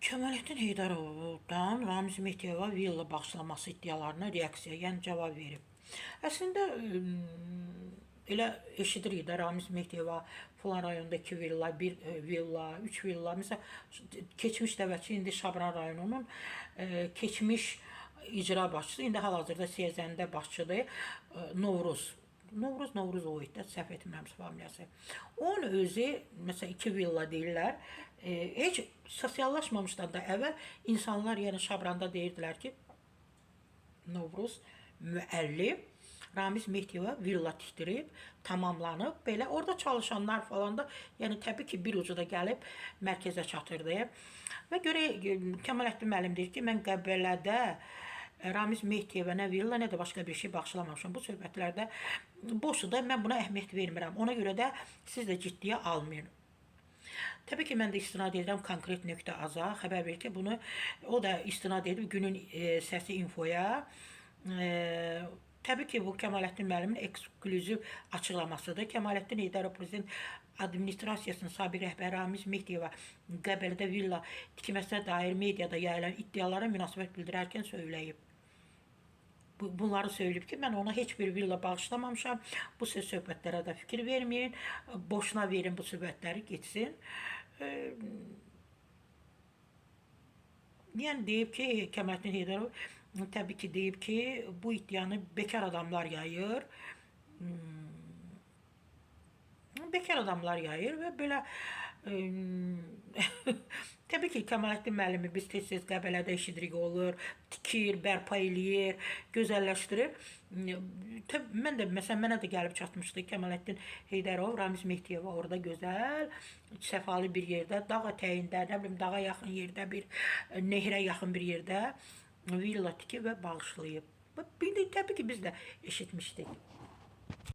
Kəmalettin Heydarovdan Ramiz Mehdiyeva villa bağışlaması iddialarına reaksiya, yəni cavab verib. Əslində elə eşidirik də Ramiz Mehdiyeva falan rayonda 2 villa, 1 villa, 3 villa. Məsələn, keçmiş dəvətçi indi Şabran rayonunun keçmiş icra başçısı, indi hal-hazırda Siyəzəndə başçıdır, Novruz o idi, səhv etmirəmsə familiyası. Onun özü, məsələn, 2 villa deyirlər, heç sosiallaşmamışdan da əvvəl insanlar, yəni Şabranda deyirdilər ki, Novruz müəllim Ramiz Mehdiyeva villa tikdirib, tamamlanıb, belə orada çalışanlar falan da, yəni təbii ki, bir ucu da gəlib mərkəzə çatırdı. Və görək Kəmalettin müəllim deyir ki, mən Qəbələdə Ramiz Mehdiyeva nə villa, nə də başqa bir şey bağışlamamışam. Bu söhbətlərdə boşdur da, mən buna əhəmiyyət vermirəm. Ona görə də siz də ciddiyə almayın. Təbii ki, mən də istinad edirəm konkret .az-a. Xəbər verir ki, bunu o da istinad edib günün səsi infoya. Təbii ki, bu Kəmalettin müəllimin eksklüziv açıqlamasıdır. Kəmalettin Heydərov prezident administrasiyasının sabiq rəhbəri Ramiz Mehdiyeva Qəbələdə villa tikməsinə dair mediada yayılan iddialara münasibət bildirərkən söyləyib. Bunları söyləyib ki, mən ona heç bir villa bağışlamamışam. Bu söhbətlərə də fikir verməyin. Boşuna verin bu söhbətləri getsin. Yəni deyib ki, Kəmalettin Heydərov təbii ki, deyib ki, bu iddianı bekar adamlar yayır. Bekar adamlar yayır və belə təbii ki, Kəmalettin müəllimi biz tez-tez Qəbələdə eşidirik olur, tikir, bərpa eləyir, gözəlləşdirir. Mən də, məsələn, mənə də gəlib çatmışdı Kəmalettin Heydərov, Ramiz Mehdiyeva orada gözəl, səfalı bir yerdə, dağ ətəyində, nə bilim, dağa yaxın yerdə, bir nehrə yaxın bir yerdə villa tikib və bağışlayıb. Təbii ki, biz də eşitmişdik.